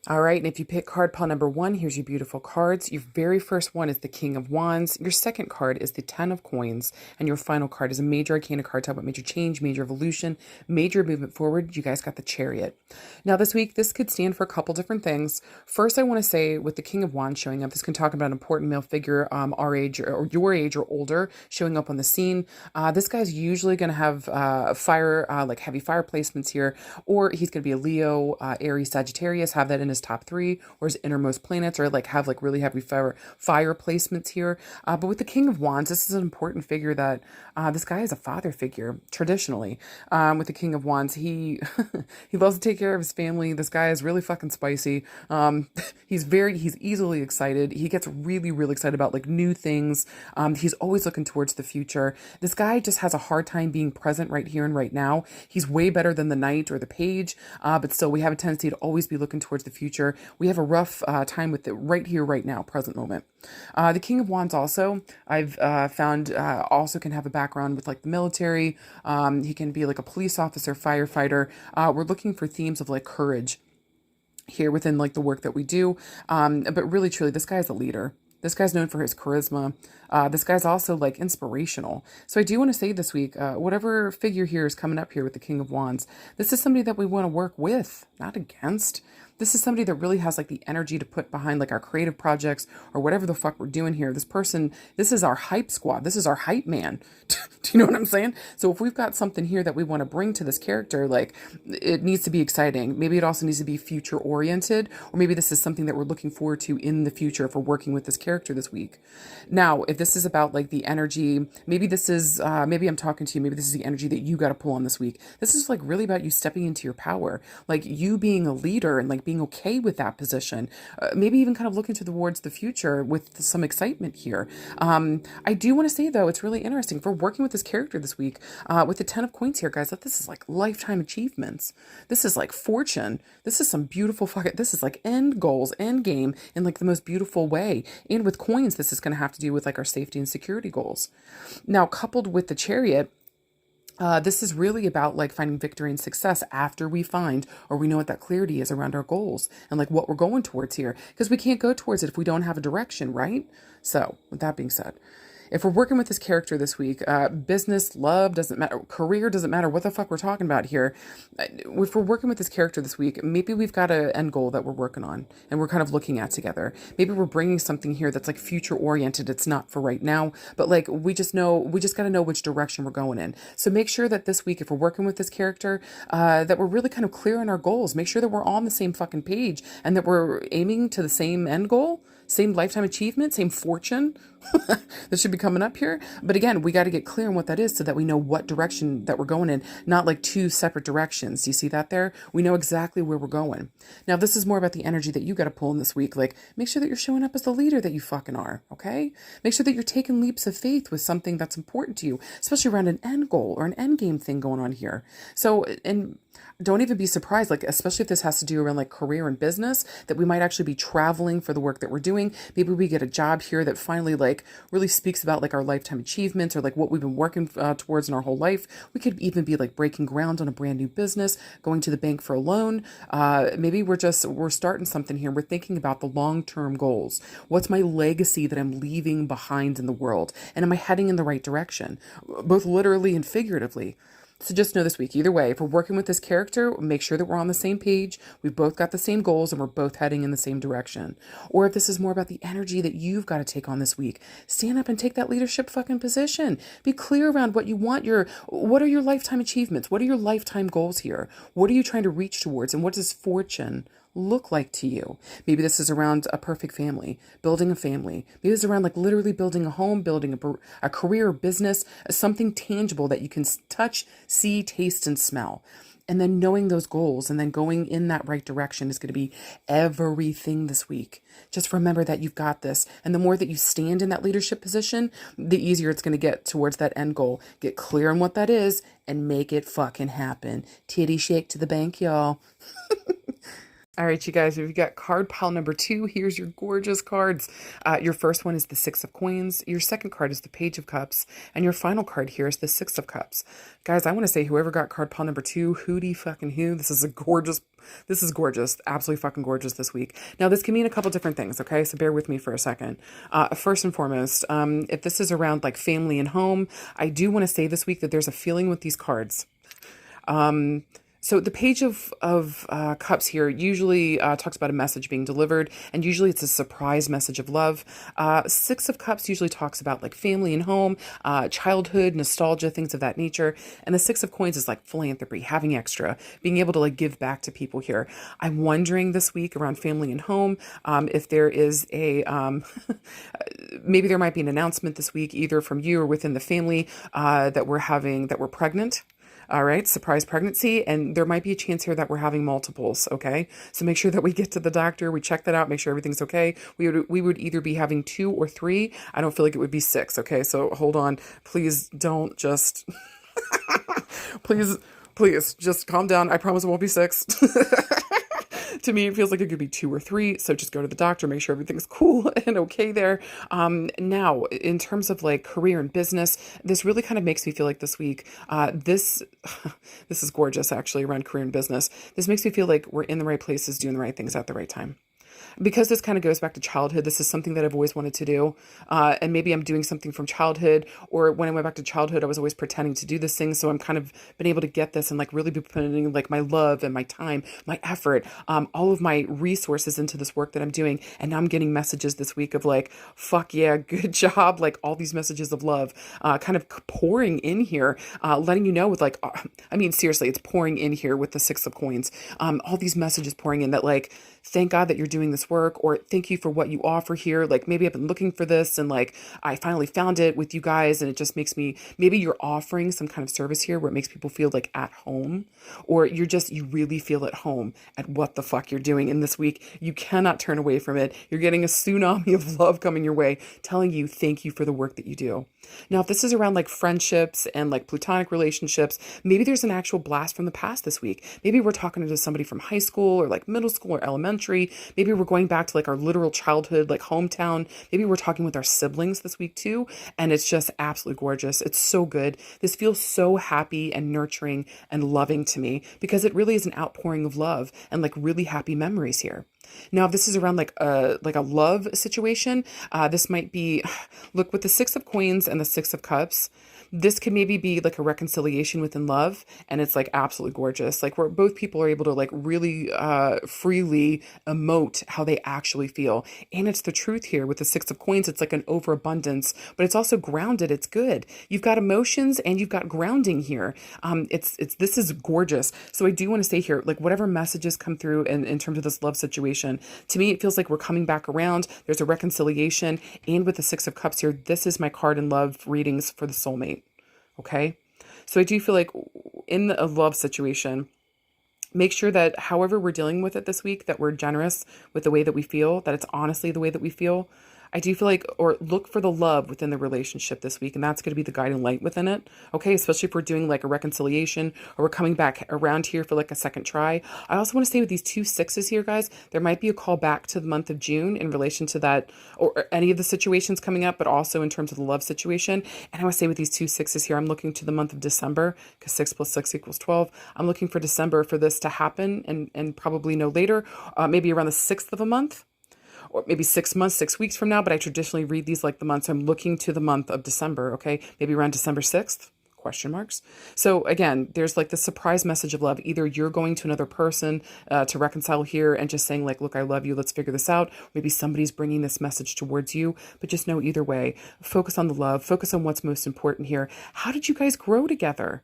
All right, and if you pick card pile number one, here's your beautiful cards. Your very first one is the King of Wands. Your second card is the Ten of Coins. And your final card is a major arcana card talking about major change, major evolution, major movement forward. You guys got the Chariot. Now, this week, this could stand for a couple different things. First, I want to say with the King of Wands showing up, this can talk about an important male figure, our age or your age or older, showing up on the scene. This guy's usually going to have fire, like heavy fire placements here, or he's going to be a Leo, Aries, Sagittarius, have that in his top three or his innermost planets, or like have like really heavy fire placements here. But with the King of Wands, this is an important figure that this guy is a father figure traditionally. With the King of Wands, he he loves to take care of his family. This guy is really fucking spicy. He's easily excited. He gets really excited about like new things. He's always looking towards the future. This guy just has a hard time being present right here and right now. He's way better than the Knight or the Page, but still we have a tendency to always be looking towards the future. We have a rough time with it right here, right now, present moment. The King of Wands also, I've found also can have a background with like the military. He can be like a police officer, firefighter. We're looking for themes of like courage here within like the work that we do. But really, truly, this guy is a leader. This guy's known for his charisma. This guy's also like inspirational. So I do want to say this week, whatever figure here is coming up here with the King of Wands, this is somebody that we want to work with, not against. This is somebody that really has like the energy to put behind like our creative projects or whatever the fuck we're doing here. This person, this is our hype squad. This is our hype man. Do you know what I'm saying? So if we've got something here that we want to bring to this character, like it needs to be exciting. Maybe it also needs to be future oriented, or maybe this is something that we're looking forward to in the future if we're working with this character this week. Now, if this is about like the energy, maybe this is, maybe I'm talking to you, maybe this is the energy that you got to pull on this week. This is like really about you stepping into your power, like you being a leader and like being okay with that position. Maybe even kind of looking towards the future with some excitement here. I do want to say though, it's really interesting for working with this character this week, with the Ten of Coins here, guys, that this is like lifetime achievements. This is like fortune. This is some beautiful fucking, this is like end goals, end game in like the most beautiful way. And with coins, this is going to have to do with like our safety and security goals. Now, coupled with the Chariot, this is really about like finding victory and success after we find or we know what that clarity is around our goals and like what we're going towards here, because we can't go towards it if we don't have a direction, right? So with that being said, if we're working with this character this week, business, love, doesn't matter, career, doesn't matter what the fuck we're talking about here. If we're working with this character this week, maybe we've got an end goal that we're working on and we're kind of looking at together. Maybe we're bringing something here that's like future oriented. It's not for right now, but like we just got to know which direction we're going in. So make sure that this week, if we're working with this character, that we're really kind of clear on our goals. Make sure that we're on the same fucking page and that we're aiming to the same end goal. Same lifetime achievement, same fortune that should be coming up here. But again, we got to get clear on what that is so that we know what direction that we're going in, not like two separate directions. Do you see that there? We know exactly where we're going. Now, this is more about the energy that you got to pull in this week. Like, make sure that you're showing up as the leader that you fucking are, okay? Make sure that you're taking leaps of faith with something that's important to you, especially around an end goal or an end game thing going on here. So, and don't even be surprised, like, especially if this has to do around like career and business, that we might actually be traveling for the work that we're doing. Maybe we get a job here that finally like really speaks about like our lifetime achievements or like what we've been working towards in our whole life. We could even be like breaking ground on a brand new business, going to the bank for a loan. Maybe we're starting something here. We're thinking about the long-term goals. What's my legacy that I'm leaving behind in the world? And am I heading in the right direction, both literally and figuratively? So just know this week, either way, if we're working with this character, make sure that we're on the same page. We've both got the same goals and we're both heading in the same direction. Or if this is more about the energy that you've got to take on this week, stand up and take that leadership fucking position. Be clear around what you want. What are your lifetime achievements? What are your lifetime goals here? What are you trying to reach towards? And what does fortune look like to you? Maybe this is around a perfect family, building a family. Maybe it's around like literally building a home, building a career, business, something tangible that you can touch, see, taste, and smell. And then knowing those goals and then going in that right direction is going to be everything this week. Just remember that you've got this. And the more that you stand in that leadership position, the easier it's going to get towards that end goal. Get clear on what that is and make it fucking happen. Titty shake to the bank, y'all. All right, you guys, we've got card pile number 2. Here's your gorgeous cards. Your first one is the Six of Coins. Your second card is the Page of Cups. And your final card here is the Six of Cups. Guys, I want to say whoever got card pile number 2, hootie fucking who. This is gorgeous. Absolutely fucking gorgeous this week. Now, this can mean a couple different things, okay? So bear with me for a second. First and foremost, if this is around like family and home, I do want to say this week that there's a feeling with these cards. So the Page of Cups here usually talks about a message being delivered, and usually it's a surprise message of love. Six of Cups usually talks about like family and home, childhood, nostalgia, things of that nature. And the Six of Coins is like philanthropy, having extra, being able to like give back to people here. I'm wondering this week around family and home if there is a maybe there might be an announcement this week either from you or within the family that we're pregnant. All right, surprise pregnancy, and there might be a chance here that we're having multiples, okay? So make sure that we get to the doctor, we check that out, make sure everything's okay. We would either be having 2 or 3. I don't feel like it would be 6, okay? So hold on. Please don't just please just calm down. I promise it won't be 6. To me, it feels like it could be 2 or 3. So just go to the doctor, make sure everything's cool and okay there. Now, in terms of like career and business, this really kind of makes me feel like this week, this is gorgeous actually around career and business. This makes me feel like we're in the right places, doing the right things at the right time. Because this kind of goes back to childhood, this is something that I've always wanted to do. And maybe I'm doing something from childhood, or when I went back to childhood, I was always pretending to do this thing. So I'm kind of been able to get this and like really be putting like my love and my time, my effort, all of my resources into this work that I'm doing. And now I'm getting messages this week of like, fuck yeah, good job. Like all these messages of love, kind of pouring in here, letting you know with like, I mean, seriously, it's pouring in here with the Six of Coins. All these messages pouring in that like, thank God that you're doing this work, or thank you for what you offer here. Like maybe I've been looking for this and like I finally found it with you guys, and it just makes me, maybe you're offering some kind of service here where it makes people feel like at home, or you really feel at home at what the fuck you're doing in this week. You cannot turn away from it. You're getting a tsunami of love coming your way, telling you thank you for the work that you do. Now, if this is around like friendships and like platonic relationships, maybe there's an actual blast from the past this week. Maybe we're talking to somebody from high school or like middle school or elementary. Maybe we're going back to like our literal childhood, like hometown. Maybe we're talking with our siblings this week too. And it's just absolutely gorgeous. It's so good. This feels so happy and nurturing and loving to me because it really is an outpouring of love and like really happy memories here. Now, if this is around like a love situation, this might be, look, with the Six of Coins and the Six of Cups, this could maybe be like a reconciliation within love, and it's like absolutely gorgeous. Like where both people are able to like really freely emote how they actually feel. And it's the truth here with the Six of Coins. It's like an overabundance, but it's also grounded. It's good. You've got emotions and you've got grounding here. This is gorgeous. So I do want to say here, like whatever messages come through in terms of this love situation, to me, it feels like we're coming back around. There's a reconciliation. And with the Six of Cups here, this is my card in love readings for the soulmate. Okay. So I do feel like in a love situation, make sure that however we're dealing with it this week, that we're generous with the way that we feel, that it's honestly the way that we feel. I do feel like, or look for the love within the relationship this week, and that's going to be the guiding light within it. Okay, especially if we're doing like a reconciliation or we're coming back around here for like a second try. I also want to say with these 2 sixes here, guys, there might be a call back to the month of June in relation to that or any of the situations coming up, but also in terms of the love situation. And I want to say with these 2 sixes here, I'm looking to the month of December because 6 + 6 = 12. I'm looking for December for this to happen and probably no later, maybe around the 6th of a month. Or maybe 6 months, 6 weeks from now, but I traditionally read these like the months. So I'm looking to the month of December, okay? Maybe around December 6th, question marks. So again, there's like the surprise message of love. Either you're going to another person to reconcile here and just saying like, look, I love you. Let's figure this out. Maybe somebody's bringing this message towards you, but just know either way, focus on the love, focus on what's most important here. How did you guys grow together?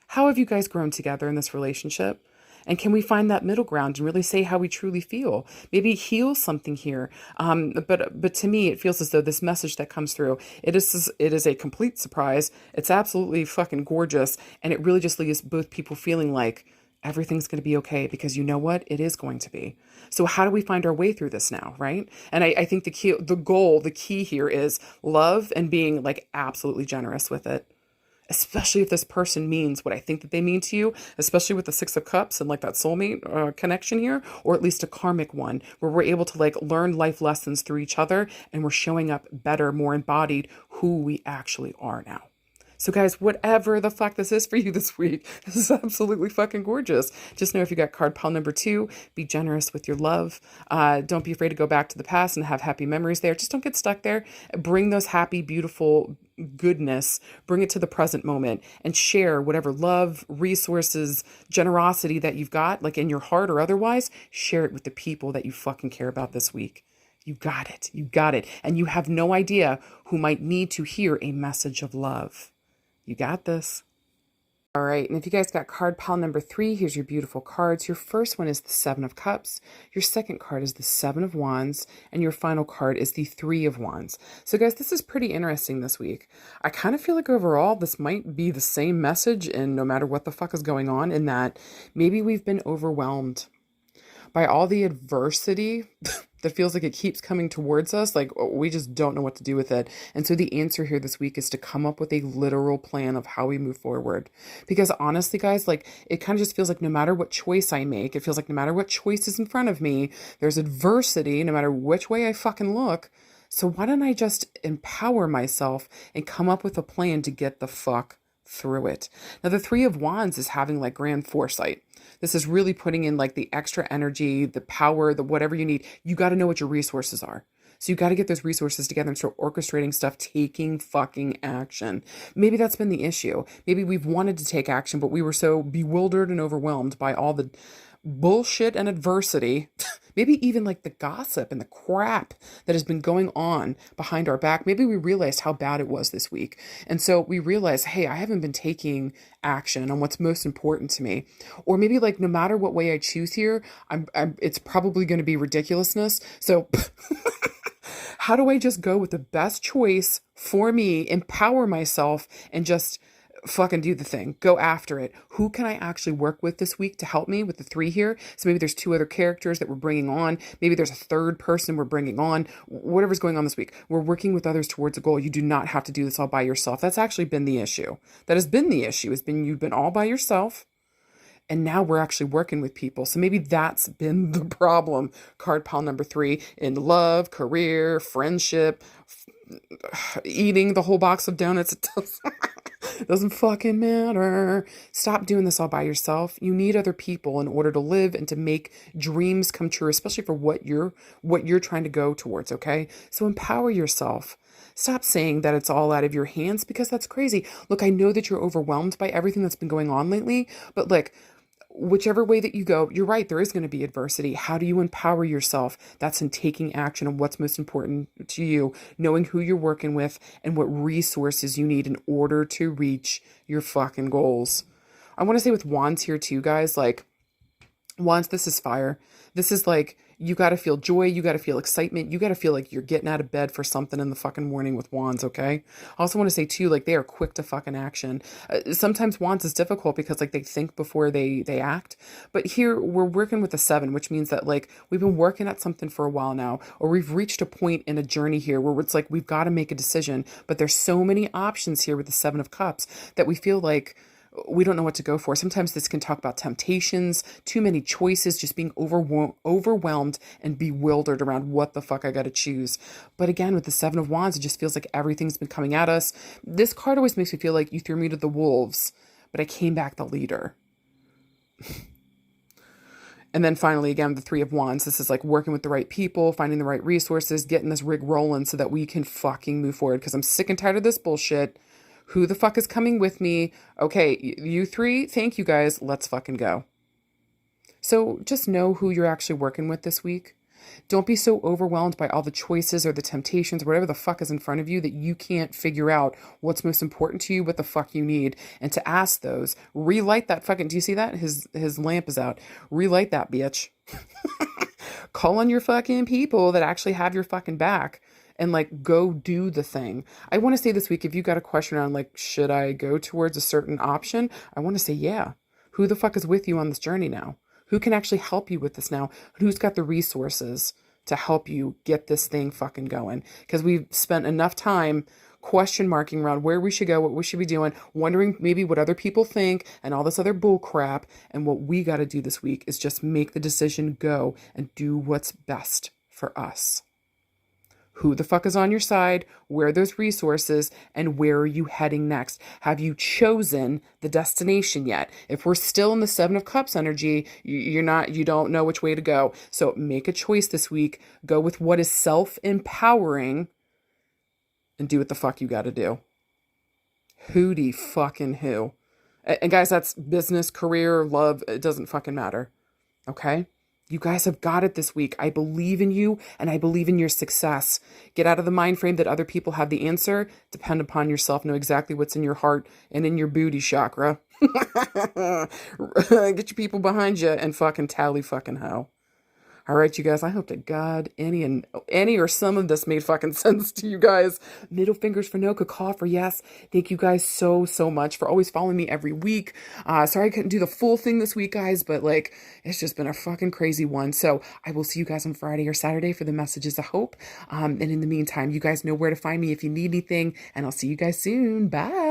How have you guys grown together in this relationship? And can we find that middle ground and really say how we truly feel? Maybe heal something here. But to me, it feels as though this message that comes through, it is a complete surprise. It's absolutely fucking gorgeous. And it really just leaves both people feeling like everything's going to be okay because you know what? It is going to be. So how do we find our way through this now, right? And I think the key here is love and being like absolutely generous with it. especially if this person means what I think that they mean to you, especially with the Six of Cups and like that soulmate connection here, or at least a karmic one, where we're able to like learn life lessons through each other and we're showing up better, more embodied who we actually are now. So guys, whatever the fuck this is for you this week, this is absolutely fucking gorgeous. Just know if you got card pile number 2, be generous with your love. Don't be afraid to go back to the past and have happy memories there. Just don't get stuck there. Bring those happy, beautiful goodness, bring it to the present moment and share whatever love, resources, generosity that you've got, like in your heart or otherwise, share it with the people that you fucking care about this week. You got it. You got it. And you have no idea who might need to hear a message of love. You got this. All right, and if you guys got card pile number 3, here's your beautiful cards. Your first one is the Seven of Cups. Your second card is the Seven of Wands. And your final card is the Three of Wands. So guys, this is pretty interesting this week. I kind of feel like overall, this might be the same message and no matter what the fuck is going on, in that maybe we've been overwhelmed by all the adversity that feels like it keeps coming towards us. Like we just don't know what to do with it. And so the answer here this week is to come up with a literal plan of how we move forward. Because honestly, guys, like it kind of just feels like no matter what choice I make, it feels like no matter what choice is in front of me, there's adversity no matter which way I fucking look. So why don't I just empower myself and come up with a plan to get the fuck through it? Now, the Three of Wands is having like grand foresight. This is really putting in like the extra energy, the power, the whatever you need. You got to know what your resources are. So you got to get those resources together and start orchestrating stuff, taking fucking action. Maybe that's been the issue. Maybe we've wanted to take action, but we were so bewildered and overwhelmed by all the bullshit and adversity, maybe even like the gossip and the crap that has been going on behind our back. Maybe we realized how bad it was this week. And so we realized, hey, I haven't been taking action on what's most important to me. Or maybe like no matter what way I choose here, it's probably going to be ridiculousness. So how do I just go with the best choice for me, empower myself, and just fucking do the thing, go after it? Who can I actually work with this week to help me with the 3 here? So maybe there's 2 other characters that we're bringing on. Maybe there's a 3rd person we're bringing on. Whatever's going on this week, we're working with others towards a goal. You do not have to do this all by yourself. That's actually been the issue. That has been the issue. You've been all by yourself. And now we're actually working with people. So maybe that's been the problem. Card pile number 3 in love, career, friendship, eating the whole box of donuts. It doesn't fucking matter. Stop doing this all by yourself. You need other people in order to live and to make dreams come true, especially for what you're trying to go towards, okay? So empower yourself. Stop saying that it's all out of your hands, because that's crazy. Look, I know that you're overwhelmed by everything that's been going on lately, but like, whichever way that you go, you're right, there is going to be adversity. How do you empower yourself? That's in taking action on what's most important to you, knowing who you're working with and what resources you need in order to reach your fucking goals. I want to say with Wands here too, guys, like Wands, this is fire. This is like, you got to feel joy. You got to feel excitement. You got to feel like you're getting out of bed for something in the fucking morning with Wands, okay? I also want to say too, like they are quick to fucking action. Sometimes Wands is difficult because like they think before they act. But here we're working with a 7, which means that like we've been working at something for a while now, or we've reached a point in a journey here where it's like we've got to make a decision. But there's so many options here with the 7 of Cups that we feel like we don't know what to go for. Sometimes this can talk about temptations, too many choices, just being overwhelmed and bewildered around what the fuck I got to choose. But again, with the 7 of Wands, it just feels like everything's been coming at us. This card always makes me feel like you threw me to the wolves, but I came back the leader. And then finally, again, the 3 of Wands, this is like working with the right people, finding the right resources, getting this rig rolling so that we can fucking move forward, because I'm sick and tired of this bullshit. Who the fuck is coming with me? Okay, you 3, thank you guys. Let's fucking go. So just know who you're actually working with this week. Don't be so overwhelmed by all the choices or the temptations or whatever the fuck is in front of you that you can't figure out what's most important to you, what the fuck you need. And to ask those, relight that fucking, do you see that? His lamp is out. Relight that bitch. Call on your fucking people that actually have your fucking back. And like, go do the thing. I want to say this week, if you got a question around like, should I go towards a certain option? I want to say, yeah. Who the fuck is with you on this journey now? Who can actually help you with this now? Who's got the resources to help you get this thing fucking going? Because we've spent enough time question marking around where we should go, what we should be doing, wondering maybe what other people think and all this other bull crap. And what we got to do this week is just make the decision, go and do what's best for us. Who the fuck is on your side? Where are those resources? And where are you heading next? Have you chosen the destination yet? If we're still in the Seven of Cups energy, you don't know which way to go. So make a choice this week. Go with what is self-empowering and do what the fuck you got to do. Hootie fucking who. And guys, that's business, career, love. It doesn't fucking matter. Okay? You guys have got it this week. I believe in you and I believe in your success. Get out of the mind frame that other people have the answer. Depend upon yourself. Know exactly what's in your heart and in your booty chakra. Get your people behind you and fucking tally fucking ho. All right, you guys, I hope to God any or some of this made fucking sense to you guys. Middle fingers for no, caw for yes. Thank you guys so much for always following me every week. Sorry I couldn't do the full thing this week, guys, but like, it's just been a fucking crazy one. So I will see you guys on Friday or Saturday for the messages of hope. And in the meantime, you guys know where to find me if you need anything, and I'll see you guys soon. Bye.